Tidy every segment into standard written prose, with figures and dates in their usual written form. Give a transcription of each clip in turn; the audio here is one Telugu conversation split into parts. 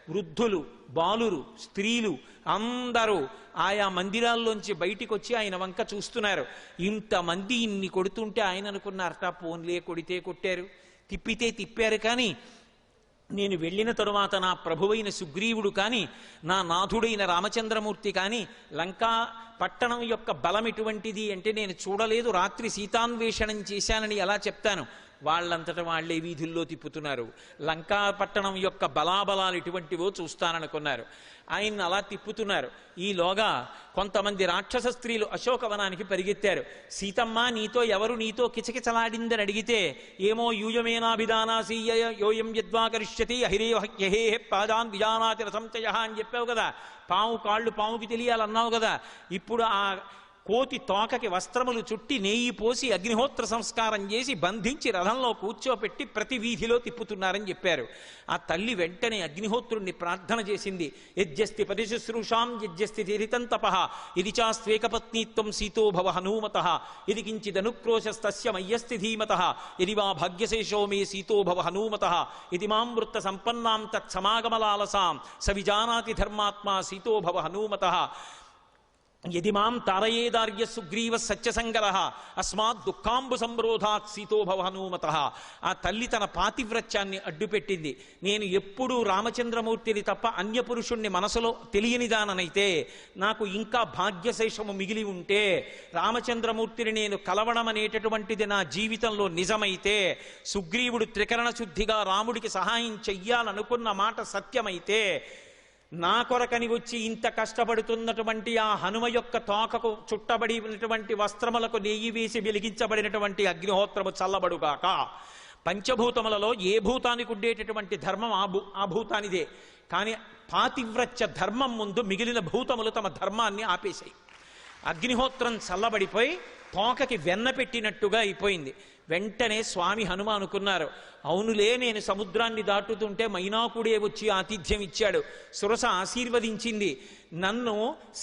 వృద్ధులు, బాలురు, స్త్రీలు అందరూ ఆయా మందిరాల్లోంచి బయటికి వచ్చి ఆయన వంక చూస్తున్నారు. ఇంతమంది ఇన్ని కొడుతుంటే ఆయన అనుకున్నారట, పోన్లే కొడితే కొట్టారు, తిప్పితే తిప్పారు, కానీ నేను వెళ్ళిన తరువాత నా ప్రభువైన సుగ్రీవుడు కానీ నా నాథుడైన రామచంద్రమూర్తి కానీ లంకా పట్టణం యొక్క బలం ఎటువంటిది అంటే నేను చూడలేదు, రాత్రి సీతాన్వేషణం చేశానని ఎలా చెప్తాను? వాళ్ళంతటా వాళ్లే వీధుల్లో తిప్పుతున్నారు. లంకా పట్టణం యొక్క బలాబలాలు ఎటువంటివో చూస్తాననుకున్నారు. ఆయన్ని అలా తిప్పుతున్నారు. ఈలోగా కొంతమంది రాక్షస స్త్రీలు అశోకవనానికి పరిగెత్తారు. సీతమ్మ, నీతో ఎవరు నీతో కిచకిచలాడిందని అడిగితే, ఏమో యూయమేనాభిధానాసీయ యోయం యద్వాకరిష్యతి అహిరేహే పాదాన్ విజానాతి రసంచయ అని చెప్పావు కదా. పాము కాళ్ళు పాముకి తెలియాలన్నావు కదా. ఇప్పుడు ఆ కోతి తోకకి వస్త్రములు చుట్టి నెయ్యి పోసి అగ్నిహోత్ర సంస్కారం చేసి బంధించి రథంలో కూర్చోపెట్టి ప్రతి వీధిలో తిప్పుతున్నారని చెప్పారు. ఆ తల్లి వెంటనే అగ్నిహోత్రుణ్ణి ప్రార్థన చేసింది. యజ్జస్తి పరిశుశ్రూషాం యజ్జస్తి తీరితం తపః ఇది చాస్త్వేకపత్నీత్వం సీతో భవ హనూమతః ఇది కించిదనుక్రోశస్తస్య మయ్యస్తి ధీమతః ఇది వా భాగ్యశేషో మే సీతో భవ హనూమతః ఇది మాం వృత్త సంపన్నాం తత్సమాగమలాలసాం స విజానాతి ధర్మాత్మా సీతో భవ హనూమతః యది మాం తారయేదార్య సుగ్రీవ సత్యసంగరః అస్మాత్ దుఃఖాంబు సంరోధాత్ సీతో భవ హనూమతః. ఆ తల్లి తన పాతివ్రత్యాన్ని అడ్డుపెట్టింది. నేను ఎప్పుడూ రామచంద్రమూర్తిని తప్ప అన్య పురుషుణ్ణి మనసులో తెలియనిదాననైతే, నాకు ఇంకా భాగ్యశేషము మిగిలి ఉంటే, రామచంద్రమూర్తిని నేను కలవడం అనేటటువంటిది నా జీవితంలో నిజమైతే, సుగ్రీవుడు త్రికరణ శుద్ధిగా రాముడికి సహాయం చెయ్యాలనుకున్న మాట సత్యమైతే, నా కొరకని వచ్చి ఇంత కష్టపడుతున్నటువంటి ఆ హనుమ యొక్క తోకకు చుట్టబడినటువంటి వస్త్రములకు నెయ్యి వేసి వెలిగించబడినటువంటి అగ్నిహోత్రము చల్లబడుగాక. పంచభూతములలో ఏ భూతానికి ఉండేటటువంటి ధర్మం ఆ భూతానిదే. కానీ పాతివ్రత్య ధర్మం ముందు మిగిలిన భూతములు తమ ధర్మాన్ని ఆపేశాయి. అగ్నిహోత్రం చల్లబడిపోయి తోకకి వెన్న పెట్టినట్టుగా అయిపోయింది. వెంటనే స్వామి హనుమ అనుకున్నారు, అవునులే, నేను సముద్రాన్ని దాటుతుంటే మైనాకుడే వచ్చి ఆతిథ్యం ఇచ్చాడు, సురస ఆశీర్వదించింది, నన్ను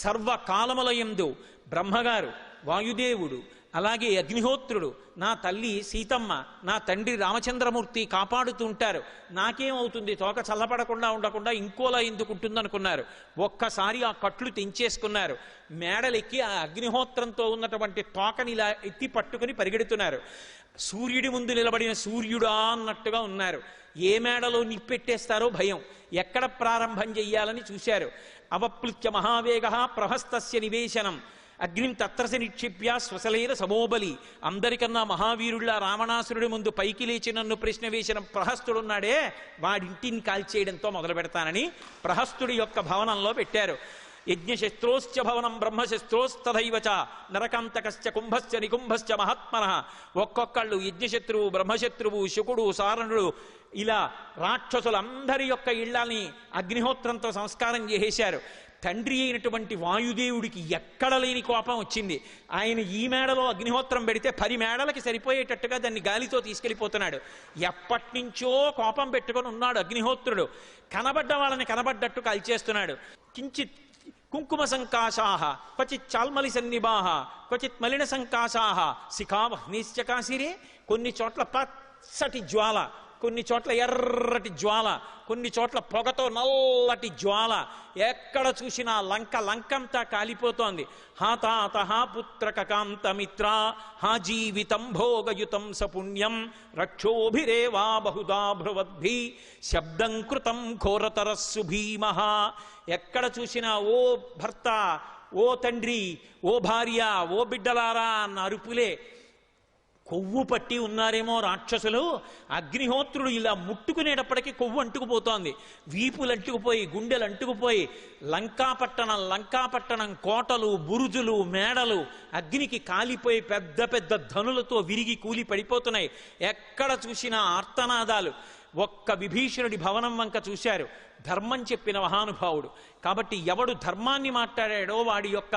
సర్వకాలములయందు బ్రహ్మగారు, వాయుదేవుడు, అలాగే అగ్నిహోత్రుడు, నా తల్లి సీతమ్మ, నా తండ్రి రామచంద్రమూర్తి కాపాడుతుంటారు, నాకేమవుతుంది, తోక చల్లపడకుండా ఉండకుండా ఇంకోలా ఎందుకుంటుందనుకున్నారు. ఒక్కసారి ఆ కట్లు తెంచేసుకున్నారు. మేడలెక్కి ఆ అగ్నిహోత్రంతో ఉన్నటువంటి తోకని ఇలా ఎత్తి పట్టుకుని పరిగెడుతున్నారు. సూర్యుడి ముందు నిలబడిన సూర్యుడా అన్నట్టుగా ఉన్నారు. ఏ మేడలో నిప్పెట్టేస్తారో భయం. ఎక్కడ ప్రారంభం చెయ్యాలని చూశారు. అవప్లుత్య మహావేగ ప్రహస్తస్య నివేశనం అగ్నిం తత్రసి నిక్షిప్య శ్వసలేన సమోబలి. అందరికన్నా మహావీరుళ్ళ రావణాసురుడి ముందు పైకి లేచి నన్ను ప్రశ్న వేసిన ప్రహస్తుడున్నాడే, వాడింటిని కాల్చేయడంతో మొదలు పెడతానని ప్రహస్తుడి యొక్క భవనంలో పెట్టారు. యజ్ఞశస్త్రోశ్చ భవనం బ్రహ్మశస్త్రోస్తథైవచ నరకాంతకశ్చ కుంభశ్చ నికుంభశ్చ మహాత్మనః. ఒక్కొక్కళ్ళు యజ్ఞశత్రువు, బ్రహ్మశత్రువు, శుకుడు, సారణుడు, ఇలా రాక్షసులందరి యొక్క ఇళ్లని అగ్నిహోత్రంతో సంస్కారం చేసేశారు. తండ్రి అయినటువంటి వాయుదేవుడికి ఎక్కడ లేని కోపం వచ్చింది. ఆయన ఈ మేడలో అగ్నిహోత్రం పెడితే 10 మేడలకి సరిపోయేటట్టుగా దాన్ని గాలితో తీసుకెళ్లిపోతున్నాడు. ఎప్పటి నుంచో కోపం పెట్టుకొని ఉన్నాడు అగ్నిహోత్రుడు. కనబడ్డ వాళ్ళని కనబడ్డట్టు కాల్చేస్తున్నాడు. కించిత్ కుంకుమ సంకాశాః క్వచిత్ చాల్మలి సన్నిభాః క్వచిత్ మలిన సంకాశాః శిఖావహ్నిశ్చకాశిరే. కొన్ని చోట్ల పచ్చటి జ్వాల, కొన్ని చోట్ల ఎర్రటి జ్వాల, కొన్ని చోట్ల పొగతో నల్లటి జ్వాల. ఎక్కడ చూసినా లంకంతా కాలిపోతోంది. హాతాతః పుత్రకకాంతమిత్ర హా జీవితం భోగయుతం సపుణ్యం రక్షోభిరేవా బహుదా భ్రువద్భి శబ్దం కృతం ఘోరతరస్సు భీమః. ఎక్కడ చూసినా ఓ భర్త, ఓ తండ్రి, ఓ భార్య, ఓ బిడ్డలారా అన్న అరుపులే. కొవ్వు పట్టి ఉన్నారేమో రాక్షసులు. అగ్నిహోత్రుడు ఇలా ముట్టుకునేటప్పటికీ కొవ్వు అంటుకుపోతోంది. వీపులు అంటుకుపోయి, గుండెలు అంటుకుపోయి, లంకాపట్టణం కోటలు, బురుజులు, మేడలు అగ్నికి కాలిపోయి పెద్ద పెద్ద ధనులతో విరిగి కూలి పడిపోతున్నాయి. ఎక్కడ చూసినా ఆర్తనాదాలు. ఒక్క విభీషణుడి భవనం వంక చూశారు. ధర్మం చెప్పిన మహానుభావుడు కాబట్టి ఎవడు ధర్మాన్ని మాట్లాడాడో వాడి యొక్క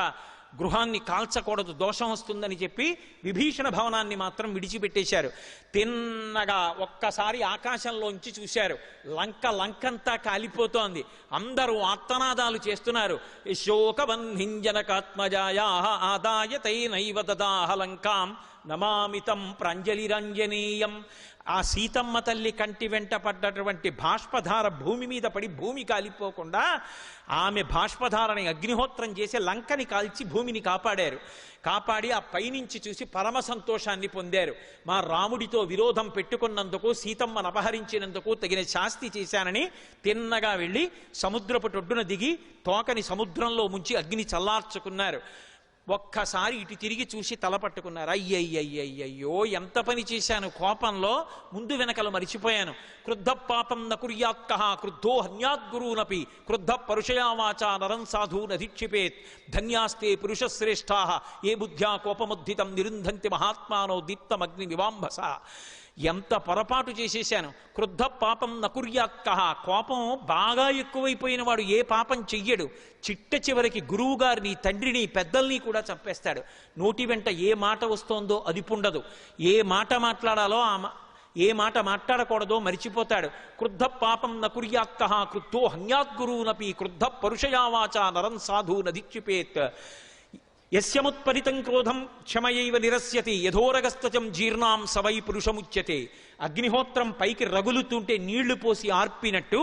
గృహాన్ని కాల్చకూడదు, దోషం వస్తుందని చెప్పి విభీషణ భవనాన్ని మాత్రం విడిచిపెట్టేశారు. తిన్నగా ఒక్కసారి ఆకాశంలోంచి చూశారు. లంకంతా కాలిపోతోంది. అందరూ ఆర్తనాదాలు చేస్తున్నారు. శోకవన్నింజనకాత్మజాయా ఆదాయ తైనైవ దదాహ లంకాం నమామితం ప్రాంజలిరంజనీయం. ఆ సీతమ్మ తల్లి కంటి వెంట పడ్డటువంటి బాష్పధార భూమి మీద పడి భూమి కాలిపోకుండా ఆమె బాష్పధారని అగ్నిహోత్రం చేసి లంకని కాల్చి భూమిని కాపాడారు. కాపాడి ఆ పైనుంచి చూసి పరమ సంతోషాన్ని పొందారు. మా రాముడితో విరోధం పెట్టుకున్నందుకు, సీతమ్మను అపహరించినందుకు తగిన శాస్తి చేశానని తిన్నగా వెళ్ళి సముద్రపు టొడ్డున దిగి తోకని సముద్రంలో ముంచి అగ్ని చల్లార్చుకున్నారు. ఒక్కసారి ఇటు తిరిగి చూసి తల పట్టుకున్నారు. అయ్యయ్యయ్యయ్యో, ఎంత పని చేశాను, కోపంలో ముందు వెనకలు మరిచిపోయాను. క్రుద్ధ పాపం నకుర్యాత్కః క్రుద్ధో హన్యాద్గురూనపి క్రుద్ధ పరుషయావాచా నరం సాధు నధిక్షిపేత్ ధన్యాస్తే పురుషశ్రేష్ఠాః ఏ బుద్ధ్యా కోపముద్ధితం నిరుంధంతి మహాత్మానో దీప్తమగ్ని వివాంభస. ఎంత పొరపాటు చేసేశాను. క్రుద్ధ పాపం నకుర్యాత్కః, కోపం బాగా ఎక్కువైపోయిన వాడు ఏ పాపం చెయ్యడు. చిట్ట చివరికి గురువు గారిని, తండ్రిని, పెద్దల్ని కూడా చంపేస్తాడు. నోటి వెంట ఏ మాట వస్తోందో అదుపుండదు. ఏ మాట మాట్లాడాలో ఏ మాట మాట్లాడకూడదో మరిచిపోతాడు. క్రుద్ధ పాపం నకుర్యాత్కః క్రుద్ధో హన్యాద్గురూనపి క్రుద్ధ పరుషయావాచా నరం సాధు నధిక్షిపేత్ యస్యముత్పరితం క్రోధం క్షమయైవ నిరస్యతి యథోరగస్తజం జీర్ణాం సవై పురుషముచ్యతే. అగ్నిహోత్రం పైకి రగులుతుంటే నీళ్లు పోసి ఆర్పినట్టు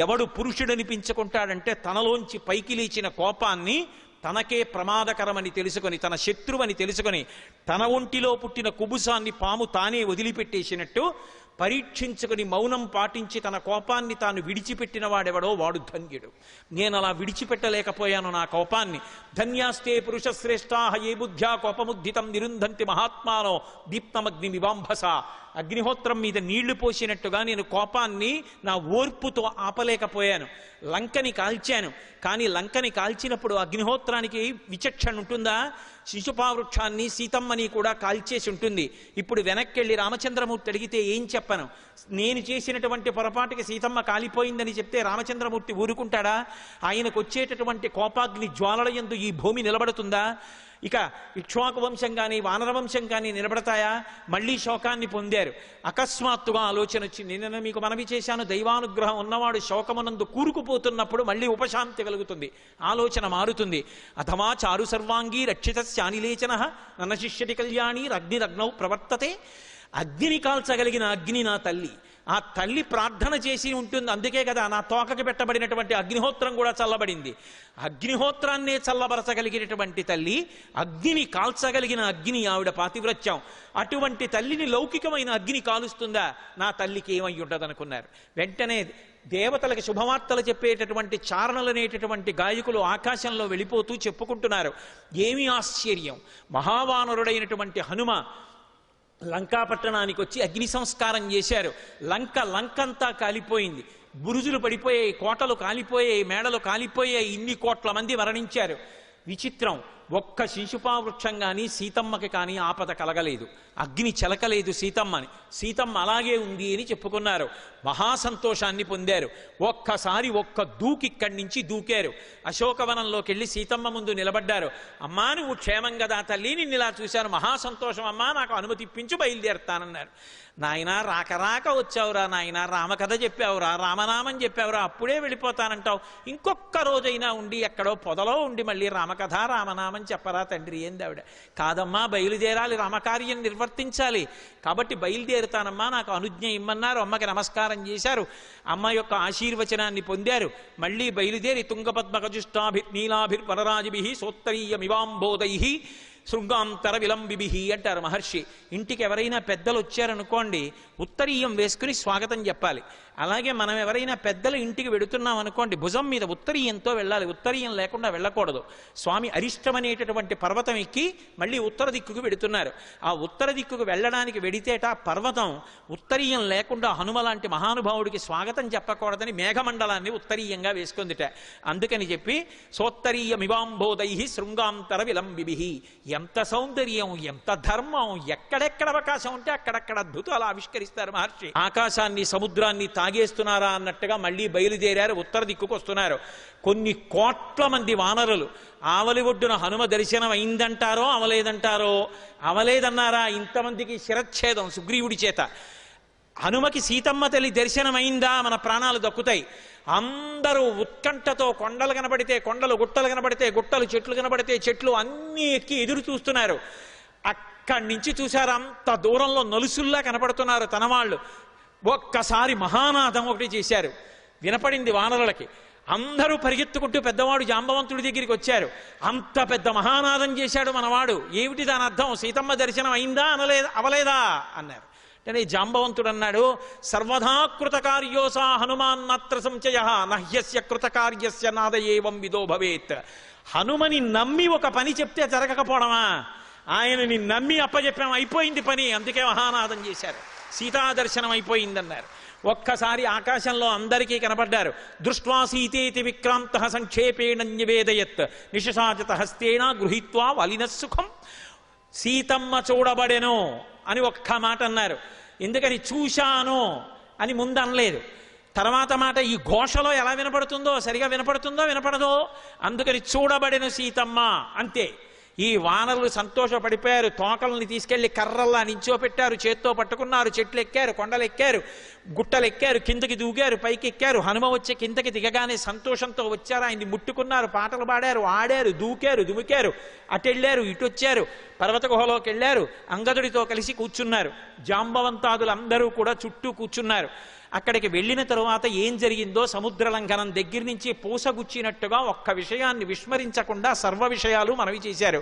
ఎవడు పురుషుడనిపించుకుంటాడంటే తనలోంచి పైకి లేచిన కోపాన్ని తనకే ప్రమాదకరమని తెలుసుకొని, తన శత్రువని తెలుసుకొని, తన ఒంటిలో పుట్టిన కుబుసాన్ని పాము తానే వదిలిపెట్టేసినట్టు పరీక్షించుకుని మౌనం పాటించి తన కోపాన్ని తాను విడిచిపెట్టిన వాడెవడో వాడు ధన్యుడు. నేను అలా విడిచిపెట్టలేకపోయాను నా కోపాన్ని. ధన్యాస్తే పురుషశ్రేష్ఠాః ఏ బుద్ధ్యా కోపముద్ధితం నిరుంధంతి మహాత్మానో దీప్తమగ్ని వివాంభస. అగ్నిహోత్రం మీద నీళ్లు పోసినట్టుగా నేను కోపాన్ని నా ఓర్పుతో ఆపలేకపోయాను. లంకని కాల్చాను. కానీ లంకని కాల్చినప్పుడు అగ్నిహోత్రానికి విచక్షణ ఉంటుందా? శిశుపావృక్షాన్ని, సీతమ్మని కూడా కాల్చేసి ఉంటుంది. ఇప్పుడు వెనక్కెళ్ళి రామచంద్రమూర్తి అడిగితే ఏం చెప్పను? నేను చేసినటువంటి పొరపాటుకి సీతమ్మ కాలిపోయిందని చెప్తే రామచంద్రమూర్తి ఊరుకుంటాడా? ఆయనకు వచ్చేటటువంటి కోపాగ్ని జ్వాలల యందు ఈ భూమి నిలబడుతుందా? ఇక ఇక్ష్వాకు వంశం కానీ వానర వంశం కానీ నిలబడతాయా? మళ్ళీ శోకాన్ని పొందారు. అకస్మాత్తుగా ఆలోచన వచ్చింది. నేను మీకు మనవి చేశాను, దైవానుగ్రహం ఉన్నవాడు శోకమునందు కూరుకుపోతున్నప్పుడు మళ్ళీ ఉపశాంతి కలుగుతుంది, ఆలోచన మారుతుంది. అథమా చారు సర్వాంగీ రక్షితస్యానిలేచన నన్న శిష్యటి కళ్యాణి అగ్నిరగ్నౌ ప్రవర్తతే. అగ్నిని కాల్చగలిగిన అగ్ని నా తల్లి. ఆ తల్లి ప్రార్థన చేసి ఉంటుంది. అందుకే కదా నా తోకకి పెట్టబడినటువంటి అగ్నిహోత్రం కూడా చల్లబడింది. అగ్నిహోత్రాన్నే చల్లబరచగలిగినటువంటి తల్లి, అగ్నిని కాల్చగలిగిన అగ్ని ఆవిడ పాతివ్రత్యం. అటువంటి తల్లిని లౌకికమైన అగ్ని కాలుస్తుందా? నా తల్లికి ఏమై ఉండదనుకున్నారు. వెంటనే దేవతలకు శుభవార్తలు చెప్పేటటువంటి చారణలనేటటువంటి గాయకులు ఆకాశంలో వెళ్ళిపోతూ చెప్పుకుంటున్నారు. ఏమి ఆశ్చర్యం! మహావానరుడైనటువంటి హనుమ లంకాపట్టణానికి వచ్చి అగ్ని సంస్కారం చేశారు. లంకంతా కాలిపోయింది. బురుజులు పడిపోయాయి, కోటలు కాలిపోయాయి, మేడలు కాలిపోయాయి. ఇన్ని కోట్ల మంది మరణించారు. విచిత్రం, ఒక్క శిశుపావృక్షం కానీ సీతమ్మకి కానీ ఆపద కలగలేదు. అగ్ని చెలకలేదు సీతమ్మని. సీతమ్మ అలాగే ఉంది అని చెప్పుకున్నారు. మహాసంతోషాన్ని పొందారు. ఒక్కసారి దూకిక్కడి నుంచి దూకారు. అశోకవనంలోకి వెళ్ళి సీతమ్మ ముందు నిలబడ్డారు. అమ్మా, నువ్వు క్షేమం కదా తల్లి, నిన్ను ఇలా చూశాను, మహాసంతోషం అమ్మా, నాకు అనుమతి ఇప్పించు, బయలుదేరుతానన్నారు. నాయనా, రాక వచ్చావురా నాయనా, రామకథ చెప్పావురా, రామనామం చెప్పావురా, అప్పుడే వెళ్ళిపోతానంటావు. ఇంకొక్క రోజైనా ఉండి ఎక్కడో పొదలో ఉండి మళ్ళీ రామకథ రామనామం చెప్పరా తండ్రి. ఏంది ఆవిడ? కాదమ్మా, బయలుదేరాలి, రామకార్యం నిర్వర్తించాలి, కాబట్టి బయలుదేరుతానమ్మా, నాకు అనుజ్ఞ ఇమ్మన్నారు. అమ్మకి నమస్కారం చేశారు. అమ్మ యొక్క ఆశీర్వచనాన్ని పొందారు. మళ్ళీ బయలుదేరి తుంగపద్మకజుష్టాభిర్ నీలాభిర్ వరరాజిభి సోత్తరీయమివాంబోధై శృంగాంతర విలంబిభి అంటారు మహర్షి. ఇంటికి ఎవరైనా పెద్దలు వచ్చారనుకోండి, ఉత్తరీయం వేసుకుని స్వాగతం చెప్పాలి. అలాగే మనం ఎవరైనా పెద్దల ఇంటికి వెడుతున్నాం అనుకోండి, భుజం మీద ఉత్తరీయంతో వెళ్ళాలి, ఉత్తరీయం లేకుండా వెళ్ళకూడదు. స్వామి అరిష్టమనేటటువంటి పర్వతం ఎక్కి మళ్ళీ ఉత్తర దిక్కుకు వెడుతున్నారు. ఆ ఉత్తర దిక్కుకు వెళ్ళడానికి వెడితేట పర్వతం ఉత్తరీయం లేకుండా హనుమ లాంటి మహానుభావుడికి స్వాగతం చెప్పకూడదని మేఘమండలాన్ని ఉత్తరీయంగా వేసుకుందిట. అందుకని చెప్పి సోత్తరీయమివాంబోధై శృంగాంతర విలంబిభి. ఎంత సౌందర్యం, ఎంత ధర్మం! ఎక్కడెక్కడ అవకాశం ఉంటే అక్కడక్కడ అద్భుతాలు ఆవిష్కరిస్తారు మహర్షి. ఆకాశాన్ని సముద్రాన్ని తాగేస్తున్నారా అన్నట్టుగా మళ్ళీ బయలుదేరారు. ఉత్తర దిక్కుకు వస్తున్నారు. కొన్ని కోట్ల మంది వానరులు. ఆవలి ఒడ్డున హనుమ దర్శనం అయిందంటారో అవలేదంటారో. అవలేదన్నారా? ఇంతమందికి శిరచ్ఛేదం సుగ్రీవుడి చేత. హనుమకి సీతమ్మ తల్లి దర్శనం అయిందా, మన ప్రాణాలు దక్కుతాయి. అందరూ ఉత్కంఠతో, కొండలు కనబడితే కొండలు, గుట్టలు కనబడితే గుట్టలు, చెట్లు కనబడితే చెట్లు, అన్నీ ఎక్కి ఎదురు చూస్తున్నారు. అక్కడి నుంచి చూశారు, అంత దూరంలో నలుసుల్లా కనపడుతున్నారు తన వాళ్ళు. ఒక్కసారి మహానాదం ఒకటి చేశారు, వినపడింది వానరులకి. అందరూ పరిగెత్తుకుంటూ పెద్దవాడు జాంబవంతుడి దగ్గరికి వచ్చారు. అంత పెద్ద మహానాదం చేశాడు మనవాడు, ఏమిటి దాని అర్థం? సీతమ్మ దర్శనం అయిందా అవలేదా అన్నారు. అంటే జాంబవంతుడు అన్నాడు, సర్వదా కృతకార్యోసా హనుమాన్నత్ర సంశయ నహ్యస్య కృతకార్యస్య నాద ఏవం విదో భవేత్. హనుమని నమ్మి ఒక పని చెప్తే జరగకపోవడమా? ఆయనని నమ్మి అప్పచెప్పాం, అయిపోయింది పని, అందుకే మహానాదం చేశారు, సీతా దర్శనం అయిపోయిందన్నారు. ఒక్కసారి ఆకాశంలో అందరికీ కనపడ్డారు. దృష్ట్వా సీతేతి విక్రాంత సంక్షేపేణ నివేదయత్ నిశశాచత హస్తేన గృహీత్వా వలిన సుఖం. సీతమ్మ చూడబడెను అని ఒక్క మాట అన్నారు. ఎందుకని? చూశాను అని ముందు అనలేదు. తర్వాత మాట ఈ ఘోషలో ఎలా వినపడుతుందో, సరిగా వినపడుతుందో వినపడదో, అందుకని చూడబడెను సీతమ్మ అంతే. ఈ వానరులు సంతోషపడిపోయారు. తోకల్ని తీసుకెళ్లి కర్రల్లా నించోపెట్టారు, చేత్తో పట్టుకున్నారు, చెట్లు ఎక్కారు, కొండలు ఎక్కారు, గుట్టలు ఎక్కారు, కిందకి దూకారు, పైకి ఎక్కారు. హనుమ వచ్చి కిందకి దిగగానే సంతోషంతో వచ్చారు, ఆయన్ని ముట్టుకున్నారు, పాటలు పాడారు, ఆడారు, దూకారు, దుమికారు, అటెళ్ళారు, ఇటొచ్చారు, పర్వత గుహలోకి వెళ్ళారు, అంగదుడితో కలిసి కూర్చున్నారు. జాంబవంతాదులు అందరూ కూడా చుట్టూ కూర్చున్నారు. అక్కడికి వెళ్ళిన తరువాత ఏం జరిగిందో సముద్ర లంఘనం దగ్గర నుంచి పూసగుచ్చినట్టుగా ఒక్క విషయాన్ని విస్మరించకుండా సర్వ విషయాలు మనవి చేశారు.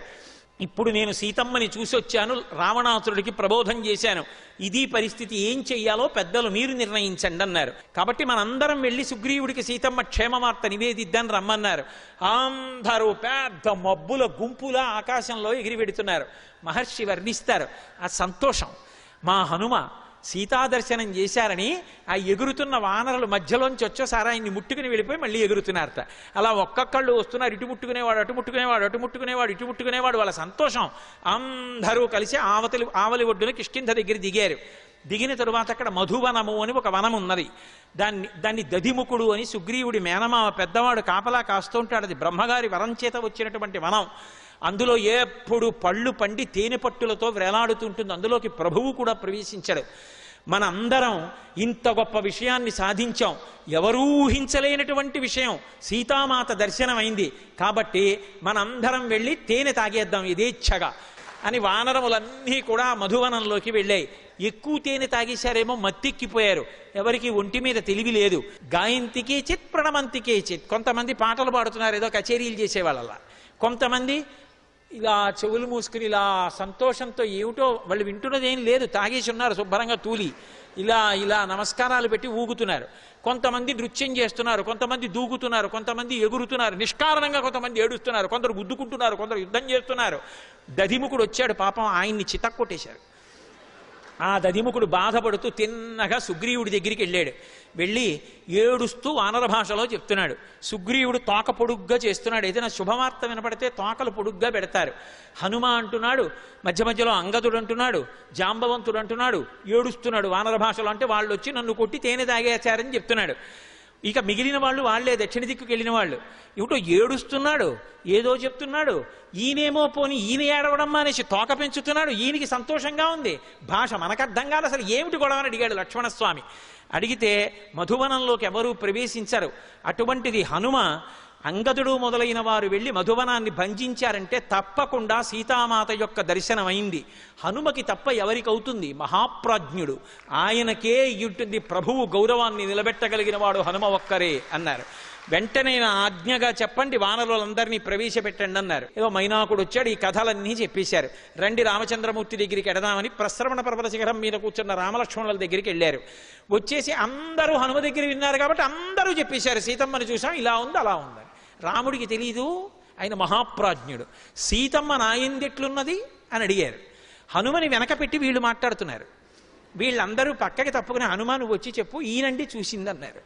ఇప్పుడు నేను సీతమ్మని చూసి వచ్చాను, రావణాసురుడికి ప్రబోధం చేశాను, ఇది పరిస్థితి, ఏం చెయ్యాలో పెద్దలు మీరు నిర్ణయించండి అన్నారు. కాబట్టి మనందరం వెళ్ళి సుగ్రీవుడికి సీతమ్మ క్షేమవార్త నివేదిద్దని రమ్మన్నారు. అందరూ పెద్ద మబ్బుల గుంపులా ఆకాశంలో ఎగిరి పెడుతున్నారు. మహర్షి వర్ణిస్తారు ఆ సంతోషం. మా హనుమ సీతాదర్శనం చేశారని ఆ ఎగురుతున్న వానరులు మధ్యలోంచి వచ్చేసారి ఆయన్ని ముట్టుకుని వెళ్ళిపోయి మళ్ళీ ఎగురుతున్నారట. అలా ఒక్కొక్కళ్ళు వస్తున్నారు, ఇటు ముట్టుకునేవాడు, అటు ముట్టుకునేవాడు, అటు ముట్టుకునేవాడు, ఇటు ముట్టుకునేవాడు. వాళ్ళ సంతోషం. అందరూ కలిసి ఆవలి ఒడ్డున కిష్కింధ దగ్గర దిగారు. దిగిన తరువాత అక్కడ మధువనము అని ఒక వనం ఉన్నది. దాన్ని దధిముఖుడు అని సుగ్రీవుడి మేనమామ పెద్దవాడు కాపలా కాస్తూ ఉంటాడు. అది బ్రహ్మగారి వరం చేత వచ్చినటువంటి వనం. అందులో ఎప్పుడు పళ్ళు పండి తేనె పట్టులతో వేలాడుతుంటుంది. అందులోకి ప్రభువు కూడా ప్రవేశించాడు. మన అందరం ఇంత గొప్ప విషయాన్ని సాధించాం. ఎవరూ ఊహించలేనటువంటి విషయం, సీతామాత దర్శనం అయింది. కాబట్టి మనందరం వెళ్ళి తేనె తాగేద్దాం యథేచ్ఛగా అని వానరములన్నీ కూడా మధువనంలోకి వెళ్ళాయి. ఎక్కువ తేనె తాగేశారేమో, మత్తెక్కిపోయారు. ఎవరికి ఒంటి మీద తెలివి లేదు. గాయంతికే చిత్ ప్రణమంతికే చిత్. కొంతమంది పాటలు పాడుతున్నారు, ఏదో కచేరీలు చేసేవాళ్ళ. కొంతమంది ఇలా చెవులు మూసుకుని ఇలా సంతోషంతో ఏమిటో వాళ్ళు వింటున్నది ఏం లేదు, తాగేసి ఉన్నారు శుభ్రంగా తూలి, ఇలా ఇలా నమస్కారాలు పెట్టి ఊగుతున్నారు. కొంతమంది నృత్యం చేస్తున్నారు, కొంతమంది దూకుతున్నారు, కొంతమంది ఎగురుతున్నారు, నిష్కారణంగా కొంతమంది ఏడుస్తున్నారు, కొందరు గుద్దుకుంటున్నారు, కొందరు యుద్ధం చేస్తున్నారు. దధిముఖుడు వచ్చాడు, పాపం ఆయన్ని చితక్కొట్టేశారు. ఆ దధిముఖుడు బాధపడుతూ తిన్నగా సుగ్రీవుడి దగ్గరికి వెళ్ళాడు. వెళ్ళి ఏడుస్తూ వానర భాషలో చెప్తున్నాడు. సుగ్రీవుడు తోక పొడుగ్గా చేస్తున్నాడు. ఏదైనా శుభవార్త వినపడితే తోకలు పొడుగ్గా పెడతారు. హనుమ అంటున్నాడు, మధ్య మధ్యలో అంగదుడు అంటున్నాడు, జాంబవంతుడు అంటున్నాడు, ఏడుస్తున్నాడు వానర భాషలో. అంటే వాళ్ళు వచ్చి నన్ను కొట్టి తేనె తాగేశారని చెప్తున్నాడు. ఇక మిగిలిన వాళ్ళు వాళ్లే, దక్షిణ దిక్కుకి వెళ్ళిన వాళ్ళు. ఇవిటో ఏడుస్తున్నాడు, ఏదో చెప్తున్నాడు. ఈయనేమో పోని ఈయన ఏడవడం మానేసి తోక పెంచుతున్నాడు. ఈయనకి సంతోషంగా ఉంది. భాష మనకర్థం కాదు. అసలు ఏమిటి గొడవని అడిగాడు లక్ష్మణస్వామి. అడిగితే మధువనంలోకి ఎవరూ ప్రవేశించరు. అటువంటిది హనుమ, అంగదుడు మొదలైన వారు వెళ్ళి మధువనాన్ని భంజించారంటే తప్పకుండా సీతామాత యొక్క దర్శనం అయింది. హనుమకి తప్ప ఎవరికవుతుంది? మహాప్రాజ్ఞుడు, ఆయనకే ఇటుంది ప్రభువు గౌరవాన్ని నిలబెట్టగలిగిన వాడు హనుమ ఒక్కరే అన్నారు. వెంటనే నా ఆజ్ఞగా చెప్పండి, వానరులందరినీ ప్రవేశపెట్టండి అన్నారు. ఏదో మైనాకుడు వచ్చాడు, ఈ కథలన్నీ చెప్పేశారు. రండి రామచంద్రమూర్తి దగ్గరికి ఎడదామని ప్రశ్రవణ పర్వత శిఖరం మీద కూర్చున్న రామలక్ష్మణుల దగ్గరికి వెళ్ళారు. వచ్చేసి అందరూ హనుమ దగ్గర విన్నారు కాబట్టి అందరూ చెప్పేశారు, సీతమ్మని చూసాం, ఇలా ఉంది అలా ఉందని. రాముడికి తెలీదు, ఆయన మహాప్రాజ్ఞుడు. సీతమ్మ నాయందెట్లున్నది అని అడిగారు. హనుమని వెనక పెట్టి వీళ్ళు మాట్లాడుతున్నారు. వీళ్ళందరూ పక్కకి తప్పుకుని హనుమ నువ్వు వచ్చి చెప్పు, ఈయనండి చూసిందన్నారు.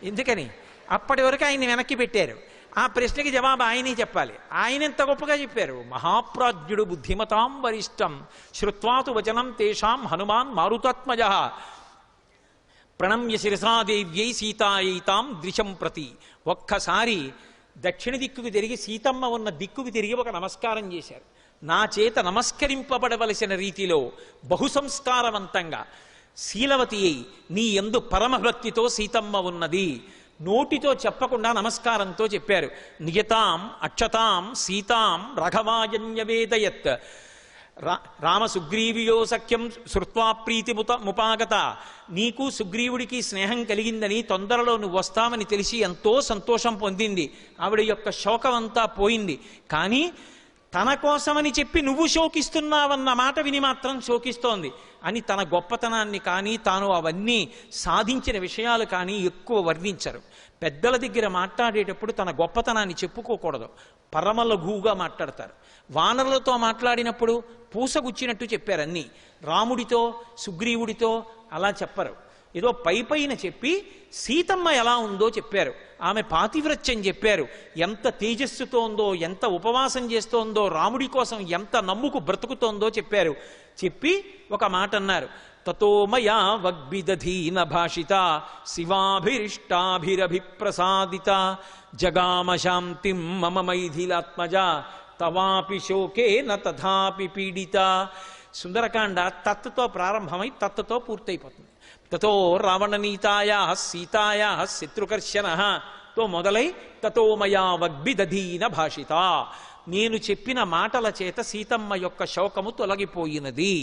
ఎందుకని? అప్పటి వరకు ఆయన్ని వెనక్కి పెట్టారు. ఆ ప్రశ్నకి జవాబు ఆయనే చెప్పాలి. ఆయన ఎంత గొప్పగా చెప్పారు. మహాప్రాజ్ఞుడు బుద్ధిమతాం వరిష్టం శ్రుత్వాతు వచనం తేషాం హనుమాన్ మారుతాత్మజ ప్రణమ్య శిరసాదేవ్యై సీతాయైతాం ద్విషం ప్రతి. ఒక్కసారి దక్షిణ దిక్కుకు తిరిగి, సీతమ్మ ఉన్న దిక్కుకు తిరిగి ఒక నమస్కారం చేశారు. నా చేత నమస్కరింపబడవలసిన రీతిలో బహుసంస్కారవంతంగా శీలవతి అయి నీ యందు పరమభక్తితో సీతమ్మ ఉన్నది. నోటితో చెప్పకుండా నమస్కారంతో చెప్పారు. నియతాం అక్షతాం సీతాం రఘవాయన్యవేదయత్. రామ సుగ్రీవియో సఖ్యం శృత్వా ప్రీతి ముపాగత, నీకు సుగ్రీవుడికి స్నేహం కలిగిందని, తొందరలో నువ్వు వస్తామని తెలిసి ఎంతో సంతోషం పొందింది. ఆవిడ యొక్క శోకం అంతా పోయింది. కానీ తన కోసమని చెప్పి నువ్వు శోకిస్తున్నావన్న మాట విని మాత్రం శోకిస్తోంది అని తన గొప్పతనాన్ని కానీ తాను అవన్నీ సాధించిన విషయాలు కానీ ఎక్కువ వర్ణించరు. పెద్దల దగ్గర మాట్లాడేటప్పుడు తన గొప్పతనాన్ని చెప్పుకోకూడదు, పరమలఘువుగా మాట్లాడతారు. వానరులతో మాట్లాడినప్పుడు పూసగుచ్చినట్టు చెప్పారు అన్నీ. రాముడితో సుగ్రీవుడితో అలా చెప్పరు. ఏదో పైన చెప్పి సీతమ్మ ఎలా ఉందో చెప్పారు. ఆమె పాతివ్రత్యం చెప్పారు. ఎంత తేజస్సుతో ఉందో, ఎంత ఉపవాసం చేస్తోందో, రాముడి కోసం ఎంత నమ్ముకు బ్రతుకుతోందో చెప్పారు. చెప్పి ఒక మాట అన్నారు, తతో మయా వగ్బిదధీన భాషిత శివాభిరిష్టాభిరభిప్రసాదిత జగామ శాంతిం మమ మైథిలాత్మజ తవాపి శోకేన తథాపి పీడిత. సుందరకాండ తత్తుతో ప్రారంభమై తత్తుతో పూర్తయిపోతుంది. తతో రావణనీతాయా సీతాయా శత్రుకర్షణ తో మొదలై తతో మయా వగ్బిదధీన భాషిత, నేను చెప్పిన మాటల చేత సీతమ్మ యొక్క శోకము తొలగిపోయినది.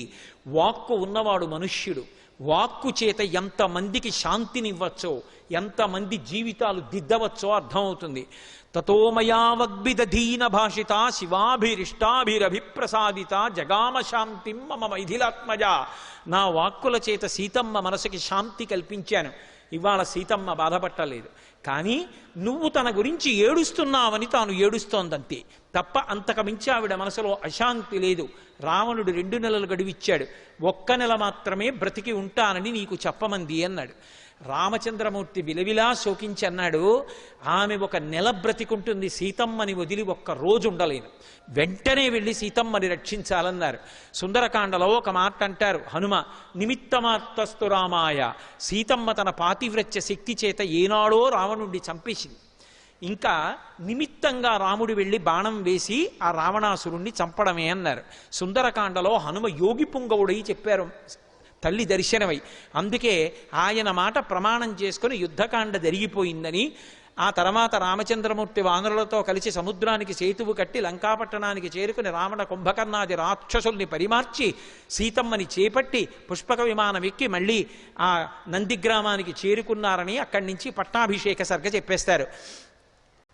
వాక్కు ఉన్నవాడు మనుష్యుడు. వాక్కు చేత ఎంతమందికి శాంతినివ్వచ్చో, ఎంతమంది జీవితాలు దిద్దవచ్చో అర్థమవుతుంది. తతోమయా వగ్బిదధీన భాషిత శివాభిరిష్టాభిరభిప్రసాదిత జగామ శాంతిం మమ మైథిలాత్మజ. నా వాక్కుల చేత సీతమ్మ మనసుకి శాంతి కల్పించాను. ఇవాళ సీతమ్మ బాధపట్టలేదు. కానీ నువ్వు తన గురించి ఏడుస్తున్నావని తాను ఏడుస్తోందంతే తప్ప అంతకు మించి ఆవిడ మనసులో అశాంతి లేదు. రావణుడు 2 నెలలు గడువిచ్చాడు, 1 నెల మాత్రమే బ్రతికి ఉంటానని నీకు చెప్పమంది అన్నాడు. రామచంద్రమూర్తి విలవిలా శోకించి అన్నాడు, ఆమె 1 నెల బ్రతికుంటుంది, సీతమ్మని వదిలి 1 రోజు ఉండలేను, వెంటనే వెళ్ళి సీతమ్మని రక్షించాలన్నారు. సుందరకాండలో ఒక మాట అంటారు హనుమ, నిమిత్తమార్తస్తు రామాయ. సీతమ్మ తన పాతివ్రత్య శక్తి చేత ఏనాడో రావణుడిని చంపేసింది. ఇంకా నిమిత్తంగా రాముడు వెళ్ళి బాణం వేసి ఆ రావణాసురుణ్ణి చంపడమే అన్నారు. సుందరకాండలో హనుమ యోగి పుంగవుడై చెప్పారు తల్లి దర్శనమై. అందుకే ఆయన మాట ప్రమాణం చేసుకుని యుద్ధకాండ జరిగిపోయిందని. ఆ తర్వాత రామచంద్రమూర్తి వానరులతో కలిసి సముద్రానికి సేతువు కట్టి లంకాపట్టణానికి చేరుకుని రావణ కుంభకర్ణాది రాక్షసుల్ని పరిమార్చి సీతమ్మని చేపట్టి పుష్పక విమానం ఎక్కి మళ్ళీ ఆ నందిగ్రామానికి చేరుకున్నారని అక్కడి నుంచి పట్టాభిషేక సర్గ చెప్పేస్తారు.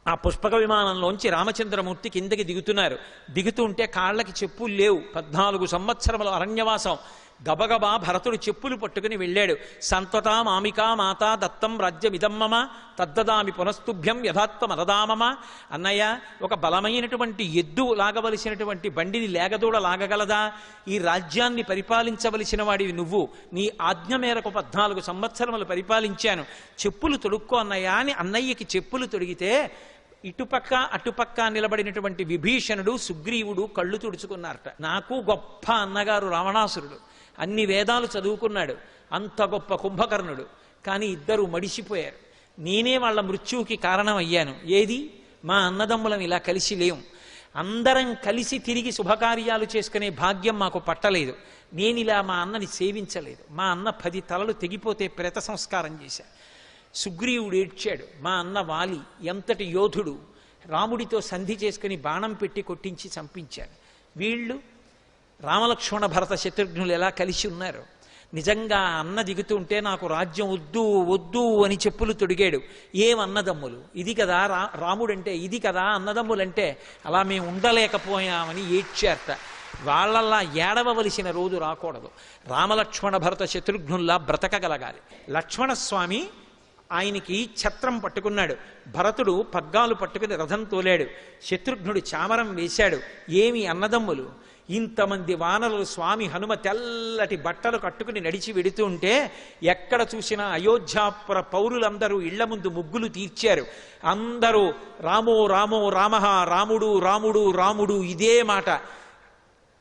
ఆ పుష్పక విమానంలోంచి రామచంద్రమూర్తి కిందకి దిగుతున్నారు. దిగుతుంటే కాళ్ళకి చెప్పులు లేవు. 14 సంవత్సరముల అరణ్యవాసం. గబగబా భరతుడు చెప్పులు పట్టుకుని వెళ్ళాడు. సంత్వతా మామికా మాతా దత్తం రాజ్యమిదమ్మమ తద్దదామి పునస్తుభ్యం యథాత్వమరదామమ. అన్నయ్య, ఒక బలమైనటువంటి ఎద్దు లాగవలసినటువంటి బండిని లేగదూడ లాగగలదా? ఈ రాజ్యాన్ని పరిపాలించవలసిన వాడివి నువ్వు. నీ ఆజ్ఞ మేరకు 14 సంవత్సరములు పరిపాలించాను. చెప్పులు తొడుక్కో అన్నయ్య అని అన్నయ్యకి చెప్పులు తొడిగితే ఇటుపక్క అటుపక్క నిలబడినటువంటి విభీషణుడు సుగ్రీవుడు కళ్ళు తుడుచుకున్నారట. నాకు గొప్ప అన్నగారు రావణాసురుడు, అన్ని వేదాలు చదువుకున్నాడు, అంత గొప్ప కుంభకర్ణుడు. కానీ ఇద్దరు మడిసిపోయారు. నేనే వాళ్ళ మృత్యువుకి కారణం అయ్యాను. ఏది? మా అన్నదమ్ములం ఇలా కలిసి లేం. అందరం కలిసి తిరిగి శుభకార్యాలు చేసుకునే భాగ్యం మాకు పట్టలేదు. నేను ఇలా మా అన్నని సేవించలేదు. మా అన్న 10 తలలు తెగిపోతే ప్రేత సంస్కారం చేశా. సుగ్రీవుడు ఏడ్చాడు. మా అన్న వాలి ఎంతటి యోధుడు, రాముడితో సంధి చేసుకుని బాణం పెట్టి కొట్టించి చంపించాడు. వీళ్ళు రామలక్ష్మణ భరత శత్రుఘ్నులు ఎలా కలిసి ఉన్నారు. నిజంగా అన్న దిగుతుంటే నాకు రాజ్యం వద్దు వద్దు అని చెప్పులు తొడిగాడు. ఏమన్నదమ్ములు, ఇది కదా రాముడంటే, ఇది కదా అన్నదమ్ములంటే. అలా మేము ఉండలేకపోయామని ఏడ్చారట. వాళ్ళల్లా ఏడవలసిన రోజు రాకూడదు. రామలక్ష్మణ భరత శత్రుఘ్నుల్లా బ్రతకగలగాలి. లక్ష్మణస్వామి ఆయనకి ఛత్రం పట్టుకున్నాడు. భరతుడు పగ్గాలు పట్టుకుని రథం తోలాడు. శత్రుఘ్నుడు చామరం వేశాడు. ఏమి అన్నదమ్ములు! ఇంతమంది వానరులు స్వామి హనుమ తెల్లటి బట్టలు కట్టుకుని నడిచి వెడుతూ ఉంటే ఎక్కడ చూసినా అయోధ్యాపుర పౌరులందరూ ఇళ్ల ముందు ముగ్గులు తీర్చారు. అందరూ రామో రామో రామః, రాముడు రాముడు రాముడు, ఇదే మాట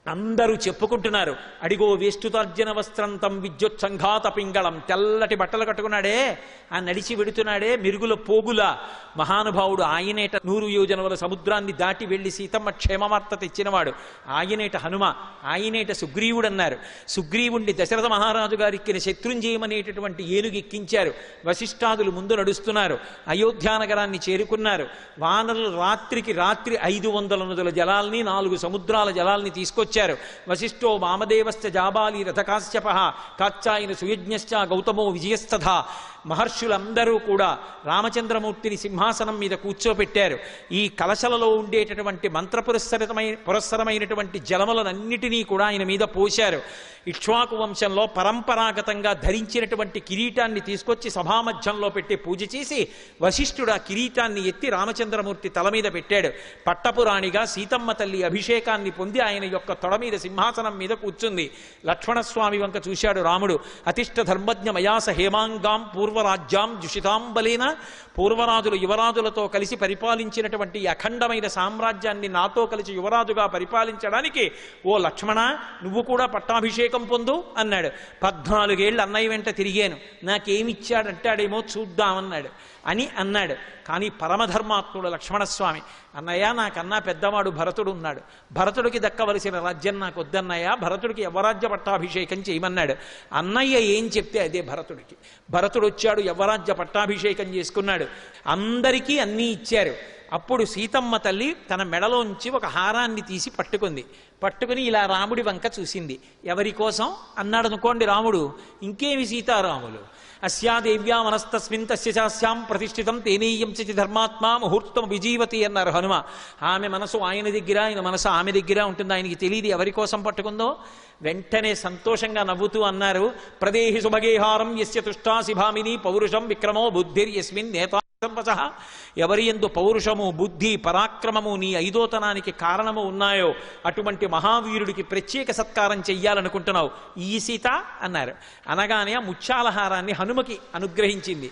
అందరూ చెప్పుకుంటున్నారు. అడిగో వేష్టుతార్జన వస్త్రంతం విద్యుత్సంఘాత పింగళం. తెల్లటి బట్టలు కట్టుకున్నాడే, ఆ నడిచి వెడుతున్నాడే మిరుగుల పోగుల మహానుభావుడు. ఆయనేట 100 యోజనముల సముద్రాన్ని దాటి వెళ్లి సీతమ్మ క్షేమవార్త తెచ్చినవాడు. ఆయనేట హనుమ, ఆయనేట సుగ్రీవుడు అన్నారు. సుగ్రీవుణ్ణి దశరథ మహారాజు గారిక్కిన శత్రుంజయమనేటటువంటి ఏనుగు ఎక్కించారు. వశిష్ఠాదులు ముందు నడుస్తున్నారు. అయోధ్యానగరాన్ని చేరుకున్నారు. వానరులు రాత్రికి రాత్రి 500 నదుల జలాల్ని 4 సముద్రాల జలాల్ని తీసుకొచ్చారు. వచ్చారు. వశిష్ఠో వామదేవశ్చ జాబాలి రథకాశ్యప కాచ్చాయన సుయజ్ఞశ్చ గౌతమో విజయస్తథ. మహర్షులందరూ కూడా రామచంద్రమూర్తిని సింహాసనం మీద కూర్చోపెట్టారు. ఈ కలశలలో ఉండేటటువంటి పురస్సరమైనటువంటి జలములనన్నిటినీ కూడా ఆయన మీద పోశారు. ఇక్ష్వాకు వంశంలో పరంపరాగతంగా ధరించినటువంటి కిరీటాన్ని తీసుకొచ్చి సభామధ్యంలో పెట్టి పూజ చేసి వశిష్ఠుడు ఆ కిరీటాన్ని ఎత్తి రామచంద్రమూర్తి తల మీద పెట్టాడు. పట్టపురాణిగా సీతమ్మ తల్లి అభిషేకాన్ని పొంది ఆయన యొక్క తొడ మీద సింహాసనం మీద కూర్చుంది. లక్ష్మణస్వామి వంక చూశాడు రాముడు. అతిష్ట ధర్మజ్ఞ మయాస హేమాంగాం పూర్వరాజ్యాం జుషితాంబలేన. పూర్వరాజులు యువరాజులతో కలిసి పరిపాలించినటువంటి అఖండమైన సామ్రాజ్యాన్ని నాతో కలిసి యువరాజుగా పరిపాలించడానికి ఓ లక్ష్మణ నువ్వు కూడా పట్టాభిషేకం పొందు అన్నాడు. 14 ఏళ్ళు అన్నయ్య వెంట తిరిగాను, నాకేమిచ్చాడంటాడేమో చూద్దామన్నాడు అని అన్నాడు. కానీ పరమధర్మాత్ముడు లక్ష్మణస్వామి, అన్నయ్య నాకన్నా పెద్దవాడు భరతుడు ఉన్నాడు, భరతుడికి దక్కవలసిన రాజ్యం నాకు వద్దన్నయ్య, భరతుడికి యవ్వరాజ్య పట్టాభిషేకం చేయమన్నాడు. అన్నయ్య ఏం చెప్తే అదే భరతుడికి. భరతుడు వచ్చాడు, యవ్వరాజ్య పట్టాభిషేకం చేసుకున్నాడు. అందరికీ అన్నీ ఇచ్చారు. అప్పుడు సీతమ్మ తల్లి తన మెడలోంచి ఒక హారాన్ని తీసి పట్టుకుని ఇలా రాముడి వంక చూసింది. ఎవరి కోసం అన్నాడు అనుకోండి రాముడు, ఇంకేమి సీతారాములు. అస్యాదేవ్యా మనస్తస్మిన్ తస్య చాస్యాం ప్రతిష్ఠితం తేనేయం చ ధర్మాత్మా ముహూర్తం విజీవతి అన్నారు హనుమ. ఆమె మనసు ఆయన దగ్గర, ఆయన మనసు ఆమె దగ్గర ఉంటుంది. ఆయనకి తెలియదు ఎవరి కోసం పట్టుకుందో. వెంటనే సంతోషంగా నవ్వుతూ అన్నారు, ప్రదేహి సుభగేహారం యస్య తుష్టాసి భామిని పౌరుషం విక్రమో బుద్ధిర్యస్మిన్ నేత. ఎవరి యందు పౌరుషము బుద్ధి పరాక్రమము నీ ఐదోతనానికి కారణము ఉన్నాయో అటువంటి మహావీరుడికి ప్రత్యేక సత్కారం చెయ్యాలనుకుంటున్నావు, ఈ సీత అన్నారు. అనగానే ఆ ముత్యాలహారాన్ని హనుమకి అనుగ్రహించింది.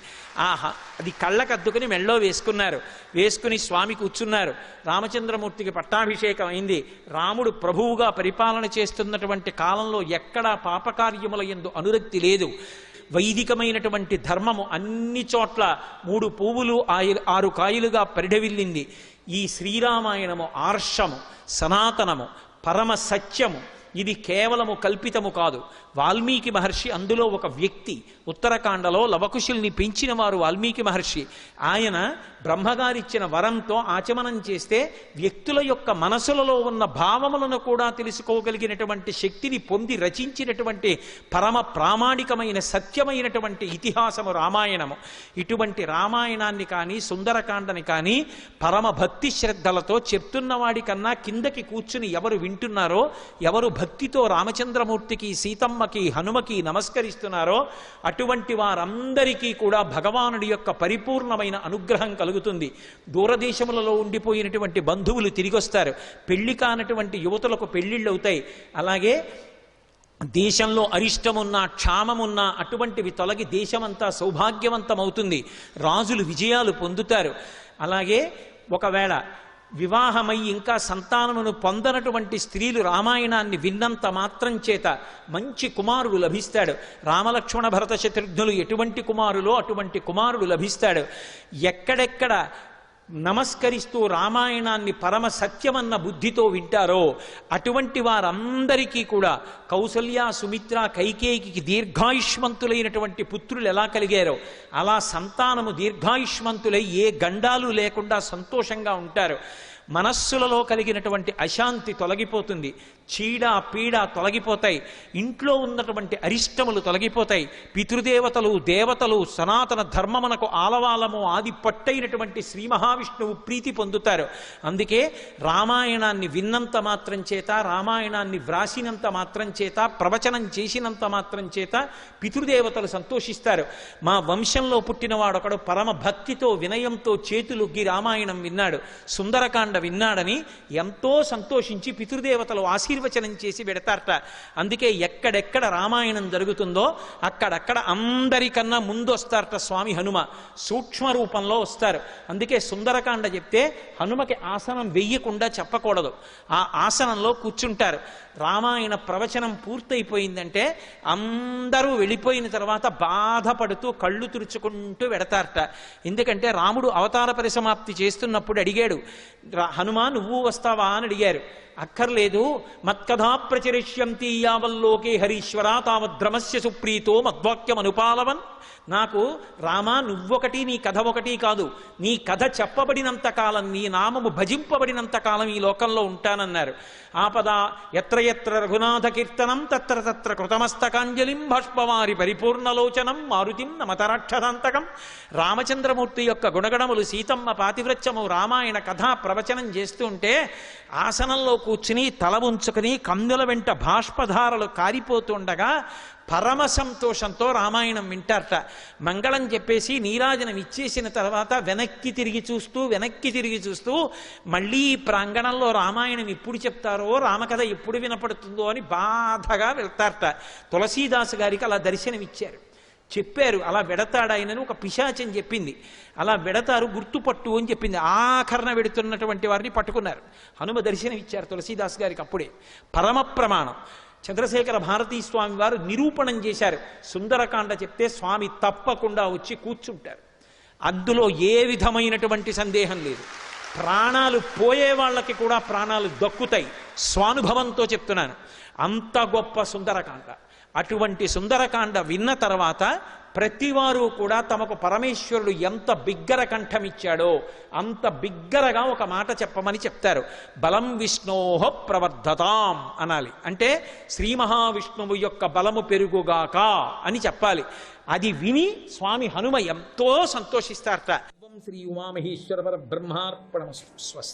అది కళ్ళకద్దుకుని మెళ్ళో వేసుకున్నారు. వేసుకుని స్వామి కూర్చున్నారు. రామచంద్రమూర్తికి పట్టాభిషేకం అయింది. రాముడు ప్రభువుగా పరిపాలన చేస్తున్నటువంటి కాలంలో ఎక్కడా పాపకార్యముల యందు అనురక్తి లేదు. వైదికమైనటువంటి ధర్మము అన్ని చోట్ల 3 పువ్వులు 6 కాయలుగా పరిఢవిల్లింది. ఈ శ్రీరామాయణము ఆర్షము, సనాతనము, పరమ సత్యము. ఇది కేవలము కల్పితము కాదు. వాల్మీకి మహర్షి అందులో ఒక వ్యక్తి. ఉత్తరాఖండలో లవకుశుల్ని పెంచిన వారు వాల్మీకి మహర్షి. ఆయన బ్రహ్మగారిచ్చిన వరంతో ఆచమనం చేస్తే వ్యక్తుల యొక్క మనసులలో ఉన్న భావములను కూడా తెలుసుకోగలిగినటువంటి శక్తిని పొంది రచించినటువంటి పరమ ప్రామాణికమైన సత్యమైనటువంటి ఇతిహాసము రామాయణము. ఇటువంటి రామాయణాన్ని కానీ సుందరకాండని కానీ పరమ భక్తి శ్రద్ధలతో చెప్తున్న వాడికన్నా కిందకి కూర్చుని ఎవరు వింటున్నారో, ఎవరు భక్తితో రామచంద్రమూర్తికి సీతమ్మకి హనుమకి నమస్కరిస్తున్నారో అటువంటి వారందరికీ కూడా భగవానుడి యొక్క పరిపూర్ణమైన అనుగ్రహం కలుగుతుంది. దూరదేశములలో ఉండిపోయినటువంటి బంధువులు తిరిగొస్తారు. పెళ్లి కానటువంటి యువతులకు పెళ్లిళ్ళు అవుతాయి. అలాగే దేశంలో అరిష్టమున్నా క్షామమున్నా అటువంటివి తొలగి దేశమంతా సౌభాగ్యవంతమవుతుంది. రాజులు విజయాలు పొందుతారు. అలాగే ఒకవేళ వివాహమై ఇంకా సంతానమును పొందనటువంటి స్త్రీలు రామాయణాన్ని విన్నంత మాత్రం చేత మంచి కుమారుడు లభిస్తాడు. రామలక్ష్మణ భరత శత్రుఘ్నులు ఎటువంటి కుమారులో అటువంటి కుమారుడు లభిస్తాడు. ఎక్కడెక్కడ నమస్కరిస్తూ రామాయణాన్ని పరమ సత్యమన్న బుద్ధితో వింటారో అటువంటి వారందరికీ కూడా కౌసల్య సుమిత్ర కైకేయికి దీర్ఘాయుష్మంతులైనటువంటి పుత్రులు ఎలా కలిగారో అలా సంతానము దీర్ఘాయుష్మంతులై ఏ గండాలు లేకుండా సంతోషంగా ఉంటారు. మనస్సులలో కలిగినటువంటి అశాంతి తొలగిపోతుంది. చీడ పీడ తొలగిపోతాయి. ఇంట్లో ఉన్నటువంటి అరిష్టములు తొలగిపోతాయి. పితృదేవతలు దేవతలు సనాతన ధర్మమునకు ఆలవాలము ఆది పట్టైనటువంటి శ్రీ మహావిష్ణువు ప్రీతి పొందుతారు. అందుకే రామాయణాన్ని విన్నంత మాత్రం చేత, రామాయణాన్ని వ్రాసినంత మాత్రం చేత, ప్రవచనం చేసినంత మాత్రం చేత పితృదేవతలు సంతోషిస్తారు. మా వంశంలో పుట్టినవాడొకడు పరమ భక్తితో వినయంతో చేతులుగ్గి రామాయణం విన్నాడు, సుందరకాండ విన్నాడని ఎంతో సంతోషించి పితృదేవతలు ఆశీర్వచనం చేసి పెడతారట. అందుకే ఎక్కడెక్కడ రామాయణం జరుగుతుందో అక్కడక్కడ అందరికన్నా ముందు వస్తారట స్వామి హనుమ. సూక్ష్మ రూపంలో వస్తారు. అందుకే సుందరకాండ చెప్తే హనుమకి ఆసనం వెయ్యకుండా చెప్పకూడదు. ఆ ఆసనంలో కూర్చుంటారు. రామాయణ ప్రవచనం పూర్తయిపోయిందంటే అందరూ వెళ్ళిపోయిన తర్వాత బాధపడుతూ కళ్ళు తుడుచుకుంటూ వెడతారట. ఎందుకంటే రాముడు అవతార పరిసమాప్తి చేస్తున్నప్పుడు అడిగాడు, హనుమ నువ్వు వస్తావా అని అడిగారు. అక్కర్లేదు, మత్కథా ప్రచరిష్యంతి యావల్లోకే హరీశ్వర తావద్రమస్య సుప్రీతో మద్వాక్యం అనుపాలవన్. నాకు రామా నువ్వొకటి నీ కథ ఒకటి కాదు, నీ కథ చెప్పబడినంత కాలం, నీ నామము భజింపబడినంత కాలం ఈ లోకంలో ఉంటానన్నారు. ఆపద ఎత్ర ఎత్ర రఘునాథ కీర్తనం తత్ర తత్ర కృతమస్తకాంజలిం బాష్పవారి పరిపూర్ణలోచనం మారుతిం నమతరాక్షదాంతకం. రామచంద్రమూర్తి యొక్క గుణగణములు, సీతమ్మ పాతివ్రత్యము, రామాయణ కథా ప్రవచనం చేస్తుంటే ఆసనంలో కూర్చుని తల ఉంచుకుని కన్నుల వెంట బాష్పధారలు కారిపోతుండగా పరమ సంతోషంతో రామాయణం వింటారట. మంగళం చెప్పేసి నీరాజనం ఇచ్చేసిన తర్వాత వెనక్కి తిరిగి చూస్తూ మళ్ళీ ఈ ప్రాంగణంలో రామాయణం ఎప్పుడు చెప్తారో, రామకథ ఎప్పుడు వినపడుతుందో అని బాధగా వెళ్తారట. తులసీదాసు గారికి అలా దర్శనమిచ్చారు, చెప్పారు అలా వెడతాడు ఆయనని. ఒక పిశాచం చెప్పింది అలా వెడతారు, గుర్తుపట్టు అని చెప్పింది. ఆఖరణ వెడుతున్నటువంటి వారిని పట్టుకున్నారు. హనుమ దర్శనం ఇచ్చారు తులసీదాస్ గారికి. అప్పుడే పరమ ప్రమాణం. చంద్రశేఖర భారతీ స్వామి వారు నిరూపణం చేశారు. సుందరకాండ చెప్తే స్వామి తప్పకుండా వచ్చి కూర్చుంటారు. అందులో ఏ విధమైనటువంటి సందేహం లేదు. ప్రాణాలు పోయే వాళ్ళకి కూడా ప్రాణాలు దక్కుతాయి. స్వానుభవంతో చెప్తున్నాను. అంత గొప్ప సుందరకాండ. అటువంటి సుందరకాండ విన్న తర్వాత ప్రతివారు కూడా తమకు పరమేశ్వరుడు ఎంత బిగ్గర కంఠమిచ్చాడో అంత బిగ్గరగా ఒక మాట చెప్పమని చెప్తారు. బలం విష్ణోహ ప్రవర్ధతాం అనాలి. అంటే శ్రీ మహావిష్ణువు యొక్క బలము పెరుగుగాక అని చెప్పాలి. అది విని స్వామి హనుమ ఎంతో సంతోషిస్తారట. శ్రీ ఉమామహేశ్వర పరబ్రహ్మార్పణమస్తు. స్వస్తి.